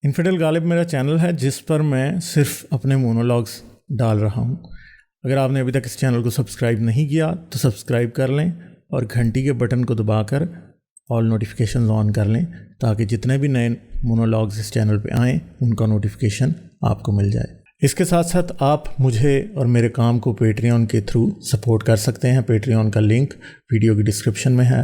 انفیڈل غالب میرا چینل ہے جس پر میں صرف اپنے مونولوگز ڈال رہا ہوں۔ اگر آپ نے ابھی تک اس چینل کو سبسکرائب نہیں کیا تو سبسکرائب کر لیں اور گھنٹی کے بٹن کو دبا کر آل نوٹیفیکیشنز آن کر لیں تاکہ جتنے بھی نئے مونولوگز اس چینل پہ آئیں ان کا نوٹیفیکیشن آپ کو مل جائے۔ اس کے ساتھ ساتھ آپ مجھے اور میرے کام کو پیٹریون کے تھرو سپورٹ کر سکتے ہیں۔ پیٹریون کا لنک ویڈیو کی ڈسکرپشن میں ہے۔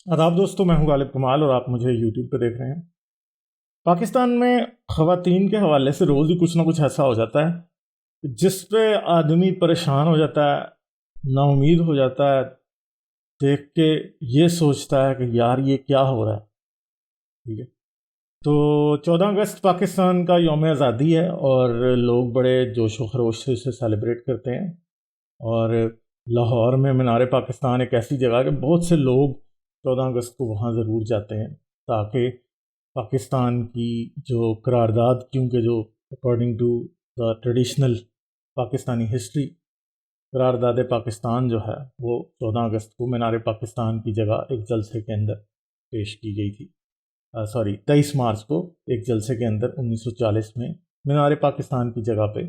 آداب دوستو، میں ہوں غالب کمال اور آپ مجھے یوٹیوب پہ دیکھ رہے ہیں۔ پاکستان میں خواتین کے حوالے سے روز ہی کچھ نہ کچھ ایسا ہو جاتا ہے جس پہ آدمی پریشان ہو جاتا ہے، نا امید ہو جاتا ہے، دیکھ کے یہ سوچتا ہے کہ یار یہ کیا ہو رہا ہے۔ ٹھیک ہے، تو 14 اگست پاکستان کا یوم آزادی ہے اور لوگ بڑے جوش و خروش سے اسے سیلیبریٹ کرتے ہیں، اور لاہور میں مینار پاکستان ایک ایسی جگہ ہے کہ بہت سے لوگ 14 اگست کو وہاں ضرور جاتے ہیں تاکہ پاکستان کی جو قرارداد، کیونکہ جو according to the traditional Pakistani history, قرارداد پاکستان جو ہے وہ 14 اگست کو مینار پاکستان کی جگہ ایک جلسے کے اندر پیش کی گئی تھی۔ 23 مارچ کو ایک جلسے کے اندر 1940 میں مینار پاکستان کی جگہ پہ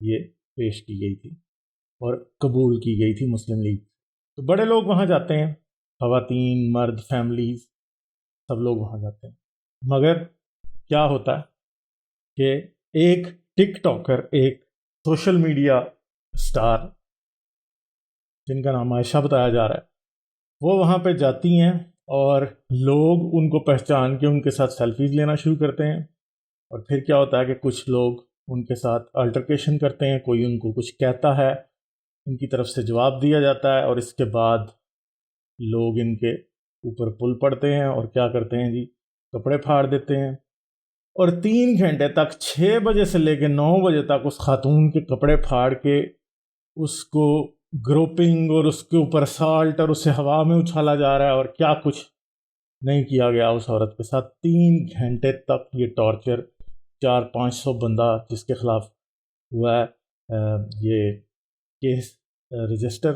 یہ پیش کی گئی تھی اور قبول کی گئی تھی مسلم لیگ۔ تو بڑے لوگ وہاں جاتے ہیں، خواتین، مرد، فیملیز، سب لوگ وہاں جاتے ہیں۔ مگر کیا ہوتا ہے کہ ایک ٹک ٹاکر، ایک سوشل میڈیا اسٹار جن کا نام عائشہ بتایا جا رہا ہے، وہ وہاں پہ جاتی ہیں اور لوگ ان کو پہچان کے ان کے ساتھ سیلفیز لینا شروع کرتے ہیں۔ اور پھر کیا ہوتا ہے کہ کچھ لوگ ان کے ساتھ الٹرکیشن کرتے ہیں، کوئی ان کو کچھ کہتا ہے، ان کی طرف سے جواب دیا جاتا ہے، اور اس کے بعد لوگ ان کے اوپر پل پڑتے ہیں اور کیا کرتے ہیں جی، کپڑے پھاڑ دیتے ہیں۔ اور 3 گھنٹے تک، 6 بجے سے لے کے 9 بجے تک اس خاتون کے کپڑے پھاڑ کے اس کو گروپنگ اور اس کے اوپر سالٹ اور اسے ہوا میں اچھالا جا رہا ہے، اور کیا کچھ نہیں کیا گیا اس عورت کے ساتھ۔ 3 گھنٹے تک یہ ٹارچر، 400-500 بندہ جس کے خلاف ہوا ہے یہ کیس رجسٹر،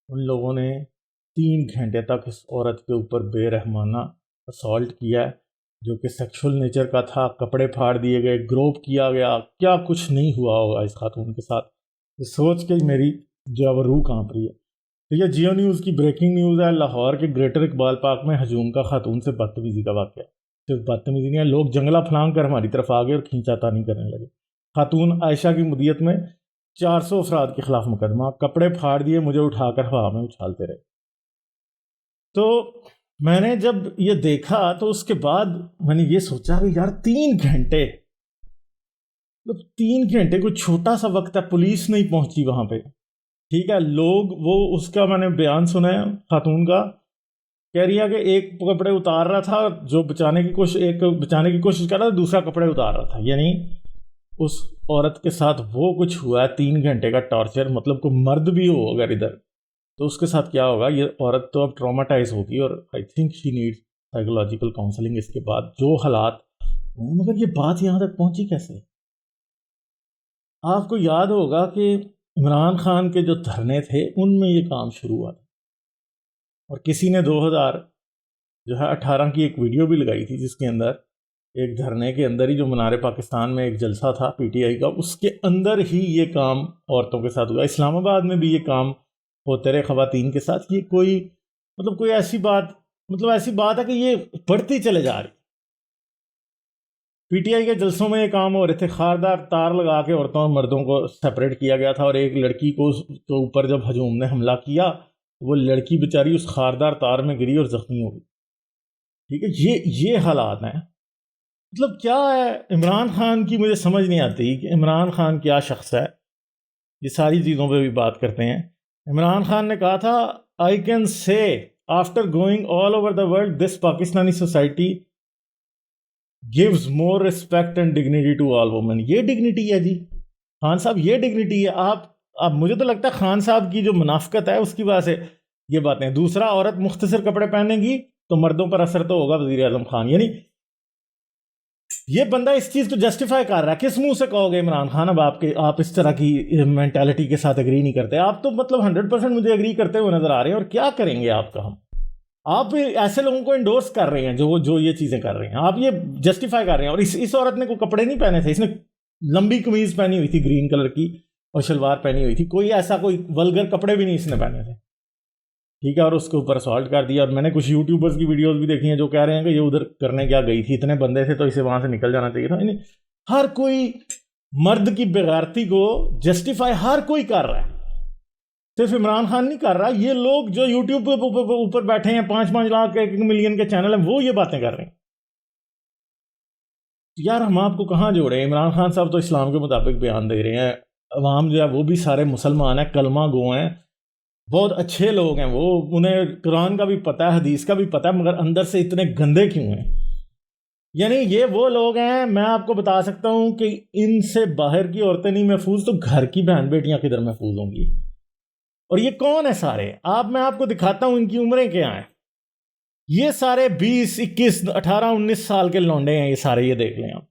ان لوگوں نے 3 گھنٹے تک اس عورت کے اوپر بے رحمانہ اسالٹ کیا ہے جو کہ سیکشول نیچر کا تھا۔ کپڑے پھاڑ دیے گئے، گروپ کیا گیا، کیا کچھ نہیں ہوا ہوگا اس خاتون کے ساتھ، یہ سوچ کے میری جو ہے وہ روح کانپ رہی ہے۔ تو یہ جیو نیوز کی بریکنگ نیوز ہے۔ لاہور کے گریٹر اقبال پارک میں ہجوم کا خاتون سے بدتمیزی کا واقعہ۔ صرف بدتمیزی نہیں ہے، لوگ جنگلہ پھلانگ کر ہماری طرف آ گئے اور کھینچا تانی کرنے لگے۔ خاتون عائشہ کی مدیت میں 400 افراد کے خلاف مقدمہ، کپڑے پھاڑ دیے، مجھے اٹھا کر ہوا میں اچھالتے رہے۔ تو میں نے جب یہ دیکھا تو اس کے بعد میں نے یہ سوچا کہ یار 3 گھنٹے، 3 گھنٹے کوئی چھوٹا سا وقت ہے، پولیس نہیں پہنچی وہاں پہ۔ ٹھیک ہے، لوگ وہ اس کا میں نے بیان سنا ہے خاتون کا، کہہ رہی ہے کہ ایک کپڑے اتار رہا تھا جو بچانے کی کوشش کر رہا تھا، دوسرا کپڑے اتار رہا تھا، یعنی اس عورت کے ساتھ وہ کچھ ہوا ہے 3 گھنٹے کا ٹارچر۔ مطلب کوئی مرد بھی ہو اگر ادھر تو اس کے ساتھ کیا ہوگا، یہ عورت تو اب ٹراماٹائز ہوگی، اور I think she need psychological counselling اس کے بعد جو حالات۔ مگر یہ بات یہاں تک پہنچی کیسے؟ آپ کو یاد ہوگا کہ عمران خان کے جو دھرنے تھے ان میں یہ کام شروع ہوا تھا، اور کسی نے 2018 کی ایک ویڈیو بھی لگائی تھی جس کے اندر ایک دھرنے کے اندر ہی، جو مینار پاکستان میں ایک جلسہ تھا پی ٹی آئی کا، اس کے اندر ہی یہ کام عورتوں کے ساتھ ہوا۔ اسلام آباد میں بھی یہ کام ہوتے رہے خواتین کے ساتھ۔ یہ کوئی ایسی بات ہے کہ یہ بڑھتی چلے جا رہی۔ پی ٹی آئی کے جلسوں میں یہ کام ہو رہے تھے، خاردار تار لگا کے عورتوں اور مردوں کو سپریٹ کیا گیا تھا، اور ایک لڑکی کو کے اوپر جب ہجوم نے حملہ کیا وہ لڑکی بیچاری اس خاردار تار میں گری اور زخمی ہو گئی۔ ٹھیک ہے، یہ حالات ہیں۔ مطلب کیا ہے عمران خان کی، مجھے سمجھ نہیں آتی کہ عمران خان کیا شخص ہے۔ یہ ساری چیزوں پہ بھی بات کرتے ہیں۔ عمران خان نے کہا تھا I can say after going all over the world this Pakistani society gives more respect and dignity to all women۔ یہ ڈگنیٹی ہے جی خان صاحب، یہ ڈگنیٹی ہے۔ آپ مجھے تو لگتا ہے خان صاحب کی جو منافقت ہے اس کی وجہ سے یہ باتیں۔ دوسرا، عورت مختصر کپڑے پہنے گی تو مردوں پر اثر تو ہوگا، وزیر اعظم خان، یعنی یہ بندہ اس چیز کو جسٹیفائی کر رہا ہے. کس منہ سے کہو گے عمران خان اب آپ اس طرح کی مینٹالٹی کے ساتھ اگری نہیں کرتے؟ آپ تو مطلب 100% مجھے اگری کرتے ہوئے نظر آ رہے ہیں. اور کیا کریں گے آپ کا ہم؟ آپ ایسے لوگوں کو انڈورس کر رہے ہیں جو یہ چیزیں کر رہے ہیں. آپ یہ جسٹیفائی کر رہے ہیں. اور اس عورت نے کوئی کپڑے نہیں پہنے تھے. اس نے لمبی قمیض پہنی ہوئی تھی گرین کلر کی اور شلوار پہنی ہوئی تھی. کوئی ایسا کوئی ولگر کپڑے بھی نہیں اس نے پہنے تھے. ٹھیک ہے. اور اس کے اوپر اسالٹ کر دیا. اور میں نے کچھ یوٹیوبرز کی ویڈیوز بھی دیکھی ہیں جو کہہ رہے ہیں کہ یہ ادھر کرنے کیا گئی تھی, اتنے بندے تھے تو اسے وہاں سے نکل جانا چاہیے تھا. یعنی ہر کوئی مرد کی بغیرتی کو جسٹیفائی ہر کوئی کر رہا ہے. صرف عمران خان نہیں کر رہا. یہ لوگ جو یوٹیوب پہ اوپر بیٹھے ہیں 5-5 لاکھ 1 ملین کے چینل ہیں وہ یہ باتیں کر رہے ہیں. یار ہم آپ کو کہاں جوڑے؟ عمران خان صاحب تو اسلام کے مطابق بیان دے رہے ہیں. عوام جو ہے وہ بھی سارے مسلمان ہیں, کلمہ گو ہیں, بہت اچھے لوگ ہیں وہ. انہیں قرآن کا بھی پتہ ہے, حدیث کا بھی پتہ ہے, مگر اندر سے اتنے گندے کیوں ہیں؟ یعنی یہ وہ لوگ ہیں, میں آپ کو بتا سکتا ہوں کہ ان سے باہر کی عورتیں نہیں محفوظ تو گھر کی بہن بیٹیاں کدھر محفوظ ہوں گی. اور یہ کون ہے سارے؟ میں آپ کو دکھاتا ہوں ان کی عمریں کیا ہیں. یہ سارے 20, 21, 18, 19 سال کے لونڈے ہیں یہ سارے. یہ دیکھ لیں آپ,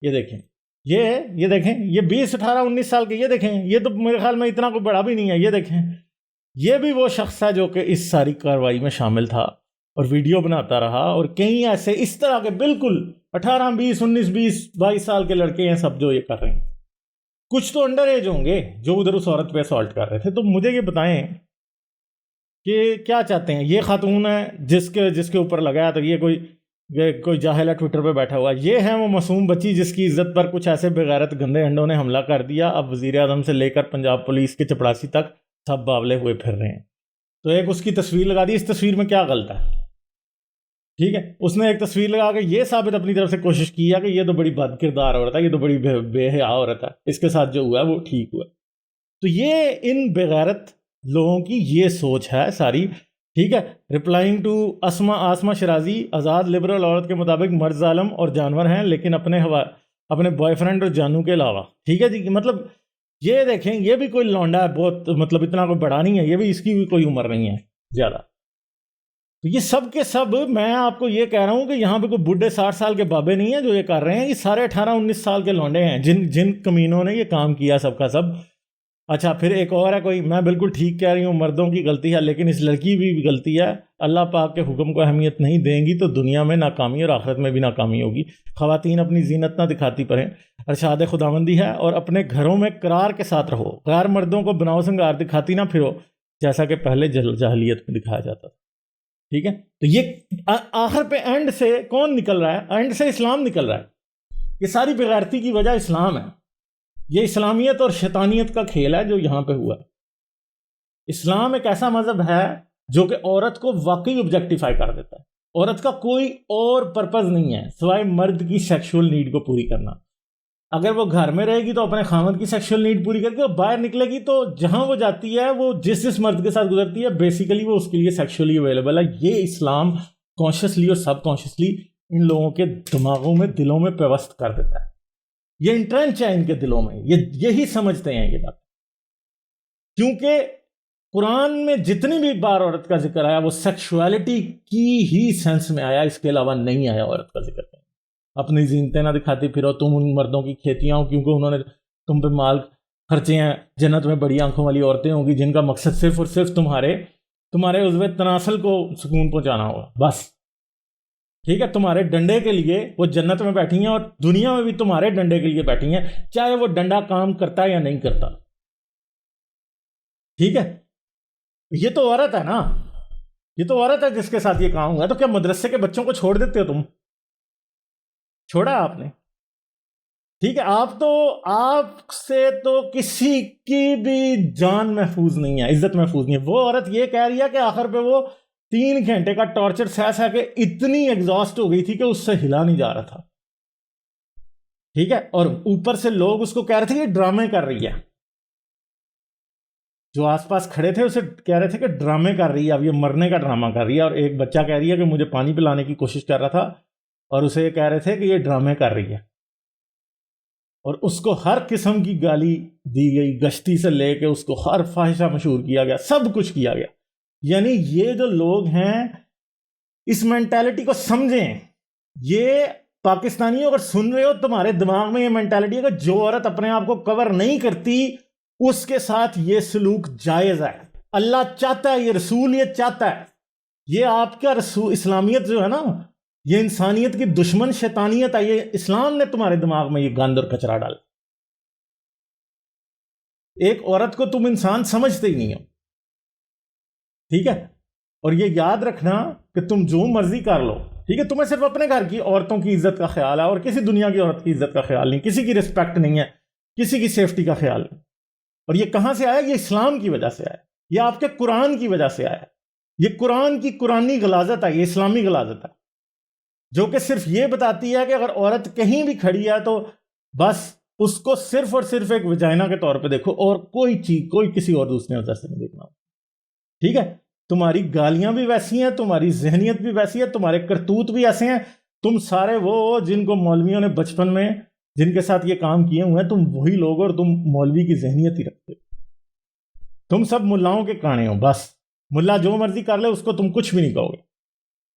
یہ دیکھیں, یہ دیکھیں, یہ 20, 18, 19 سال کے. یہ دیکھیں, یہ تو میرے خیال میں اتنا کوئی بڑا بھی نہیں ہے. یہ دیکھیں, یہ بھی وہ شخص ہے جو کہ اس ساری کارروائی میں شامل تھا اور ویڈیو بناتا رہا. اور کئی ایسے اس طرح کے بالکل 18, 20, 19, 20, 22 سال کے لڑکے ہیں سب جو یہ کر رہے ہیں. کچھ تو انڈر ایج ہوں گے جو ادھر اس عورت پہ اسالٹ کر رہے تھے. تو مجھے یہ بتائیں کہ کیا چاہتے ہیں؟ یہ خاتون ہے جس کے اوپر لگایا تو یہ کوئی جاہل ہے ٹویٹر پہ بیٹھا ہوا. یہ ہے وہ معصوم بچی جس کی عزت پر کچھ ایسے بغیرت گندے انڈوں نے حملہ کر دیا. اب وزیر اعظم سے لے کر پنجاب پولیس کے چپڑاسی تک سب باولے ہوئے پھر رہے ہیں. تو ایک اس کی تصویر لگا دی. اس تصویر میں کیا غلط ہے؟ ٹھیک ہے, اس نے ایک تصویر لگا کے یہ ثابت اپنی طرف سے کوشش کی ہے کہ یہ تو بڑی بد کردار عورت ہے, یہ تو بڑی بے حیا عورت ہے, اس کے ساتھ جو ہوا ہے وہ ٹھیک ہوا. تو یہ ان بغیرت لوگوں کی یہ سوچ ہے ساری. ٹھیک ہے. رپلائنگ ٹو آسما شرازی, آزاد لبرل عورت کے مطابق مرد ظالم اور جانور ہیں لیکن اپنے بوائے فرینڈ اور جانو کے علاوہ. ٹھیک ہے جی. مطلب یہ دیکھیں, یہ بھی کوئی لونڈا ہے بہت, مطلب اتنا کوئی بڑا نہیں ہے, یہ بھی اس کی بھی کوئی عمر نہیں ہے زیادہ. تو یہ سب کے سب, میں آپ کو یہ کہہ رہا ہوں کہ یہاں پہ کوئی بڈھے 60 سال کے بابے نہیں ہیں جو یہ کر رہے ہیں. یہ سارے 18-19 سال کے لونڈے ہیں جن کمینوں نے یہ کام کیا سب کا سب. اچھا پھر ایک اور ہے کوئی, میں بالکل ٹھیک کہہ رہی ہوں مردوں کی غلطی ہے لیکن اس لڑکی بھی غلطی ہے. اللہ پاک کے حکم کو اہمیت نہیں دیں گی تو دنیا میں ناکامی اور آخرت میں بھی ناکامی ہوگی. خواتین اپنی زینت نہ دکھاتی پڑیں, ارشاد خداوندی ہے, اور اپنے گھروں میں قرار کے ساتھ رہو. غیر مردوں کو بناؤ سنگار دکھاتی نہ پھرو جیسا کہ پہلے جاہلیت میں دکھایا جاتا تھا. ٹھیک ہے. تو یہ آخر پہ اینڈ سے کون نکل رہا ہے؟ اینڈ سے اسلام نکل رہا ہے. یہ ساری بغیرتی کی وجہ اسلام ہے. یہ اسلامیت اور شیطانیت کا کھیل ہے جو یہاں پہ ہوا ہے. اسلام ایک ایسا مذہب ہے جو کہ عورت کو واقعی آبجیکٹیفائی کر دیتا ہے. عورت کا کوئی اور پرپز نہیں ہے سوائے مرد کی سیکشول نیڈ کو پوری کرنا. اگر وہ گھر میں رہے گی تو اپنے خاوند کی سیکشول نیڈ پوری کرے گی, اور باہر نکلے گی تو جہاں وہ جاتی ہے وہ جس مرد کے ساتھ گزرتی ہے بیسیکلی وہ اس کے لیے سیکشولی اویلیبل ہے. یہ اسلام کانشیسلی اور سب کانشیسلی ان لوگوں کے دماغوں میں, دلوں میں پیوست کر دیتا ہے. یہ انٹرنچ ہے ان کے دلوں میں, یہی سمجھتے ہیں یہ بات. کیونکہ قرآن میں جتنی بھی بار عورت کا ذکر آیا وہ سیکشوالٹی کی ہی سینس میں آیا, اس کے علاوہ نہیں آیا عورت کا ذکر. اپنی زینتیں نہ دکھاتی پھرو, تم ان مردوں کی کھیتیاں ہو کیونکہ انہوں نے تم پہ مال خرچے ہیں. جنت میں بڑی آنکھوں والی عورتیں ہوں گی جن کا مقصد صرف اور صرف تمہارے عضو تناسل کو سکون پہنچانا ہوگا بس. ٹھیک ہے. تمہارے ڈنڈے کے لیے وہ جنت میں بیٹھی ہیں اور دنیا میں بھی تمہارے ڈنڈے کے لیے بیٹھی ہیں, چاہے وہ ڈنڈا کام کرتا ہے یا نہیں کرتا. ٹھیک ہے. یہ تو عورت ہے نا, یہ تو عورت ہے جس کے ساتھ یہ کام ہوا. تو کیا مدرسے کے بچوں کو چھوڑ دیتے ہو تم؟ چھوڑا آپ نے. ٹھیک ہے. آپ سے تو کسی کی بھی جان محفوظ نہیں ہے, عزت محفوظ نہیں ہے. وہ عورت یہ کہہ رہی ہے کہ آخر پہ وہ 3 گھنٹے کا ٹارچر سہ کے اتنی ایگزاسٹ ہو گئی تھی کہ اس سے ہلا نہیں جا رہا تھا. ٹھیک ہے. اور اوپر سے لوگ اس کو کہہ رہے تھے کہ ڈرامے کر رہی ہے. جو آس پاس کھڑے تھے اسے کہہ رہے تھے کہ ڈرامے کر رہی ہے, اب یہ مرنے کا ڈرامہ کر رہی ہے. اور ایک بچہ کہہ رہی ہے کہ مجھے پانی پلانے کی کوشش کر رہا تھا اور اسے یہ کہہ رہے تھے کہ یہ ڈرامے کر رہی ہے. اور اس کو ہر قسم کی گالی دی گئی, گشتی سے لے کے اس کو ہر فاحشہ مشہور کیا گیا, سب کچھ کیا گیا. یعنی یہ جو لوگ ہیں اس مینٹالٹی کو سمجھیں, یہ پاکستانیوں اگر سن رہے ہو، تمہارے دماغ میں یہ مینٹالٹی ہے کہ جو عورت اپنے آپ کو کور نہیں کرتی اس کے ساتھ یہ سلوک جائز ہے، اللہ چاہتا ہے، یہ رسول یہ چاہتا ہے، یہ آپ کا رسول اسلامیت جو ہے نا، یہ انسانیت کی دشمن شیطانیت ہے، یہ اسلام نے تمہارے دماغ میں یہ گند اور کچرا ڈالا۔ ایک عورت کو تم انسان سمجھتے ہی نہیں ہو، ٹھیک ہے؟ اور یہ یاد رکھنا کہ تم جو مرضی کر لو، ٹھیک ہے، تمہیں صرف اپنے گھر کی عورتوں کی عزت کا خیال ہے اور کسی دنیا کی عورت کی عزت کا خیال نہیں، کسی کی رسپیکٹ نہیں ہے، کسی کی سیفٹی کا خیال نہیں۔ اور یہ کہاں سے آیا؟ یہ اسلام کی وجہ سے آیا، یہ آپ کے قرآن کی وجہ سے آیا، یہ قرآن کی قرآنی غلاظت ہے، یہ اسلامی غلاظت ہے، جو کہ صرف یہ بتاتی ہے کہ اگر عورت کہیں بھی کھڑی ہے تو بس اس کو صرف اور صرف ایک وجائنا کے طور پہ دیکھو، اور کوئی چیز، کوئی کسی اور دوسرے نظر سے نہیں دیکھنا، ٹھیک ہے؟ تمہاری گالیاں بھی ویسی ہیں، تمہاری ذہنیت بھی ویسی ہے، تمہارے کرتوت بھی ایسے ہیں، تم سارے وہ جن کو مولویوں نے بچپن میں جن کے ساتھ یہ کام کیے ہوئے ہیں، تم وہی لوگ اور تم مولوی کی ذہنیت ہی رکھتے ہو، تم سب ملاؤں کے کانے ہو، بس ملا جو مرضی کر لے اس کو تم کچھ بھی نہیں کہو گے،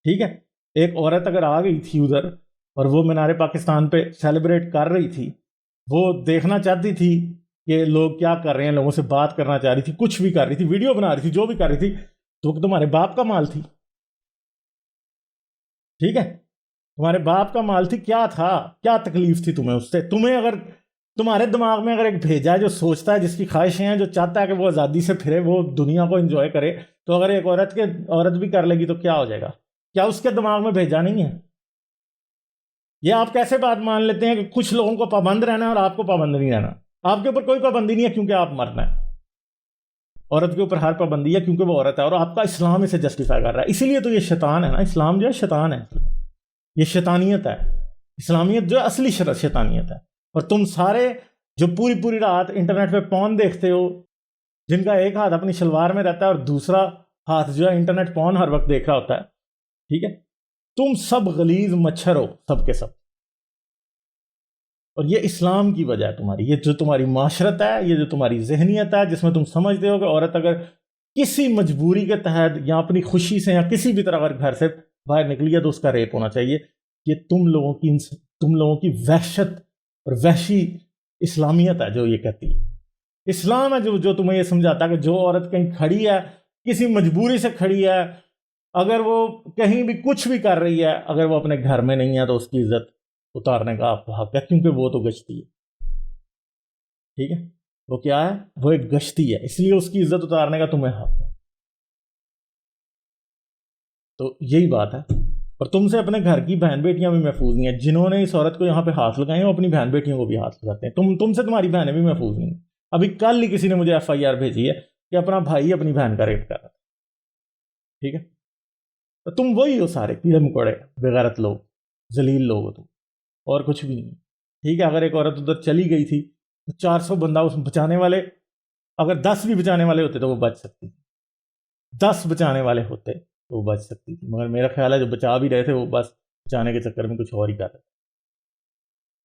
ٹھیک ہے؟ ایک عورت اگر آ گئی تھی ادھر اور وہ مینار پاکستان پہ سیلیبریٹ کر رہی تھی، وہ دیکھنا چاہتی تھی کہ لوگ کیا کر رہے ہیں، لوگوں سے بات کرنا چاہ رہی تھی، کچھ بھی کر رہی تھی، ویڈیو بنا رہی تھی، جو بھی کر رہی تھی، تو تمہارے باپ کا مال تھی، ٹھیک ہے؟ تمہارے باپ کا مال تھی، کیا تھا، کیا تکلیف تھی تمہیں اس سے؟ تمہیں اگر تمہارے دماغ میں اگر ایک بھیجا ہے جو سوچتا ہے، جس کی خواہشیں ہیں، جو چاہتا ہے کہ وہ آزادی سے پھرے، وہ دنیا کو انجوائے کرے، تو اگر ایک عورت بھی کر لے گی تو کیا ہو جائے گا؟ کیا اس کے دماغ میں بھیجا نہیں ہے؟ یہ آپ کیسے بات مان لیتے ہیں کہ کچھ لوگوں کو پابند رہنا ہے اور آپ کو پابند نہیں رہنا؟ آپ کے اوپر کوئی پابندی نہیں ہے کیونکہ آپ مرنا ہے، عورت کے اوپر ہر پابندی ہے کیونکہ وہ عورت ہے، اور آپ کا اسلام اسے جسٹیفائی کر رہا ہے۔ اسی لیے تو یہ شیطان ہے نا، اسلام جو ہے شیطان ہے، یہ شیطانیت ہے، اسلامیت جو ہے اصلی شیطانیت ہے۔ اور تم سارے جو پوری رات انٹرنیٹ پہ پون دیکھتے ہو، جن کا ایک ہاتھ اپنی شلوار میں رہتا ہے اور دوسرا ہاتھ جو ہے انٹرنیٹ پون ہر وقت دیکھ رہا ہوتا ہے، ٹھیک ہے، تم سب غلیظ مچھر ہو، سب کے سب، اور یہ اسلام کی وجہ ہے تمہاری، یہ جو تمہاری معاشرت ہے، یہ جو تمہاری ذہنیت ہے، جس میں تم سمجھتے ہو کہ عورت اگر کسی مجبوری کے تحت یا اپنی خوشی سے یا کسی بھی طرح اگر گھر سے باہر نکلی ہے تو اس کا ریپ ہونا چاہیے، یہ تم لوگوں کی وحشت اور وحشی اسلامیت ہے جو یہ کہتی ہے۔ اسلام ہے جو تمہیں یہ سمجھاتا ہے کہ جو عورت کہیں کھڑی ہے، کسی مجبوری سے کھڑی ہے، اگر وہ کہیں بھی کچھ بھی کر رہی ہے، اگر وہ اپنے گھر میں نہیں ہے تو اس کی عزت اتارنے کا آپ کو حق ہے، کیونکہ وہ تو گشتی ہے، ٹھیک ہے؟ وہ کیا ہے؟ وہ ایک گشتی ہے، اس لیے اس کی عزت اتارنے کا تمہیں حق ہے۔ تو یہی بات ہے، اور تم سے اپنے گھر کی بہن بیٹیاں بھی محفوظ نہیں ہیں، جنہوں نے اس عورت کو یہاں پہ ہاتھ لگائے ہیں وہ اپنی بہن بیٹیوں کو بھی ہاتھ لگاتے ہیں، تم سے تمہاری بہنیں بھی محفوظ نہیں ہیں۔ ابھی کل ہی کسی نے مجھے FIR بھیجی ہے کہ اپنا بھائی اپنی بہن کا ریپ کر رہا ہے، ٹھیک ہے؟ تو تم وہی ہو، سارے کیڑے مکوڑے بےغیرت لوگ، ذلیل لوگ ہو تم، اور کچھ بھی نہیں، ٹھیک ہے؟ اگر ایک عورت ادھر چلی گئی تھی تو 400 بندہ اس بچانے والے، اگر 10 بھی بچانے والے ہوتے تو وہ بچ سکتی تھی، 10 بچانے والے ہوتے تو وہ بچ سکتی تھی، مگر میرا خیال ہے جو بچا بھی رہے تھے وہ بس بچانے کے چکر میں کچھ اور ہی کر رہے تھے۔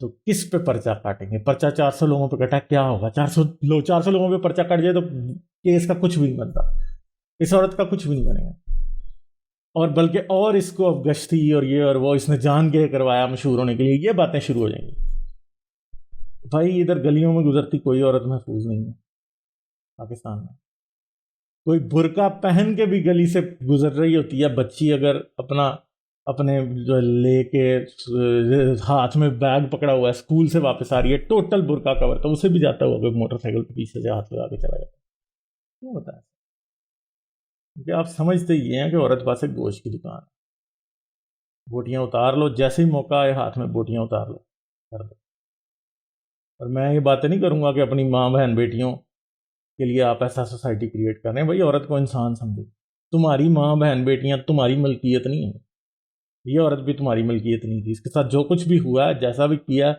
تو کس پہ پرچہ کاٹیں گے؟ پرچہ 400 لوگوں پہ کٹا، کیا ہوگا؟ 400 لوگوں پہ پرچہ کٹ جائے تو کیس کا کچھ بھی نہیں بنتا، اس عورت کا کچھ بھی نہیں بنے گا، اور بلکہ اور اس کو اب گشتی اور یہ اور وہ، اس نے جان کے کروایا مشہور ہونے کے لیے، یہ باتیں شروع ہو جائیں گی۔ بھائی ادھر گلیوں میں گزرتی کوئی عورت محفوظ نہیں ہے پاکستان میں، کوئی برقع پہن کے بھی گلی سے گزر رہی ہوتی ہے بچی، اگر اپنے جو لے کے ہاتھ میں بیگ پکڑا ہوا ہے، اسکول سے واپس آ رہی ہے ٹوٹل برقع کور، تو اسے بھی جاتا ہوا کہ موٹر سائیکل پہ پیچھے سے ہاتھ لگا کے چلا جاتا ہے۔ کیوں ہوتا ہے؟ کیونکہ آپ سمجھتے ہی ہیں کہ عورت پاس ایک گوشت کی دکان ہے، بوٹیاں اتار لو، جیسے ہی موقع آئے ہاتھ میں بوٹیاں اتار لو، کر دو۔ اور میں یہ باتیں نہیں کروں گا کہ اپنی ماں بہن بیٹیوں کے لیے آپ ایسا سوسائٹی کریٹ کر رہے ہیں، بھائی عورت کو انسان سمجھو، تمہاری ماں بہن بیٹیاں تمہاری ملکیت نہیں ہیں، یہ عورت بھی تمہاری ملکیت نہیں تھی، اس کے ساتھ جو کچھ بھی ہوا ہے، جیسا بھی کیا،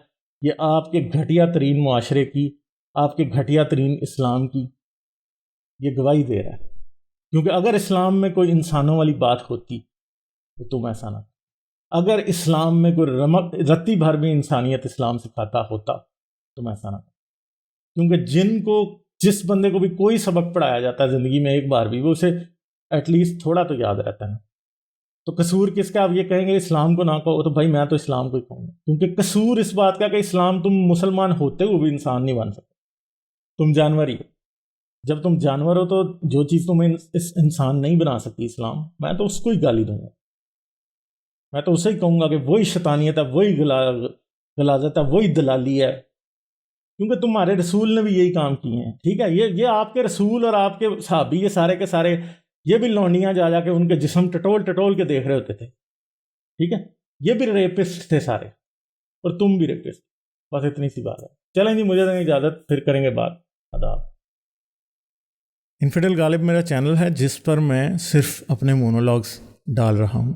یہ آپ کے گھٹیا ترین معاشرے کی، آپ کے گھٹیا ترین اسلام کی یہ گواہی دے رہا ہے، کیونکہ اگر اسلام میں کوئی انسانوں والی بات ہوتی تو تم ایسا نہ، اگر اسلام میں کوئی رتی بھر بھی انسانیت اسلام سکھاتا ہوتا تم ایسا نہ، کیونکہ جس بندے کو بھی کوئی سبق پڑھایا جاتا ہے زندگی میں ایک بار بھی، وہ اسے ایٹ لیسٹ تھوڑا تو یاد رہتا ہے، تو قصور کس کا؟ آپ یہ کہیں گے اسلام کو نہ کہو، تو بھائی میں تو اسلام کو ہی کہوں گا، کیونکہ قصور اس بات کا کہ اسلام تم مسلمان ہوتے ہوئے بھی انسان نہیں بن سکتے، تم جانور ہی ہو۔ جب تم جانور ہو تو جو چیز تمہیں انسان نہیں بنا سکتی اسلام، میں تو اس کو ہی گالی دوں گا، میں تو اسے ہی کہوں گا کہ وہی شیطانیت ہے، وہی غلاظت ہے، وہی دلالی ہے، کیونکہ تمہارے رسول نے بھی یہی کام کیے ہیں، ٹھیک ہے؟ یہ آپ کے رسول اور آپ کے صحابی یہ سارے کے سارے یہ بھی لونڈیاں جا کے ان کے جسم ٹٹول کے دیکھ رہے ہوتے تھے، ٹھیک ہے؟ یہ بھی ریپسٹ تھے سارے، اور تم بھی ریپسٹ، بس اتنی سی بات ہے۔ چلیں جی، مجھے دیں اجازت، پھر کریں گے بات۔ آداب۔ انفیڈل غالب میرا چینل ہے جس پر میں صرف اپنے مونولاگز ڈال رہا ہوں۔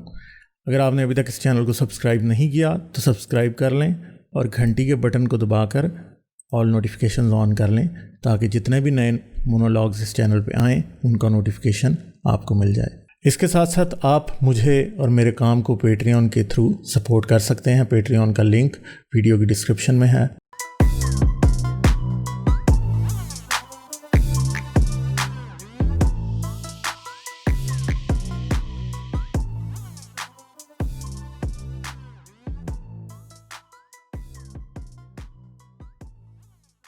اگر آپ نے ابھی تک اس چینل کو سبسکرائب نہیں کیا تو سبسکرائب کر لیں اور گھنٹی کے بٹن کو دبا کر آل نوٹیفیکیشنز آن کر لیں تاکہ جتنے بھی نئے مونولاگز اس چینل پہ آئیں ان کا نوٹیفیکیشن آپ کو مل جائے۔ اس کے ساتھ ساتھ آپ مجھے اور میرے کام کو پیٹریون کے تھرو سپورٹ کر سکتے ہیں۔ پیٹریون کا لنک ویڈیو کی ڈسکرپشن میں ہے۔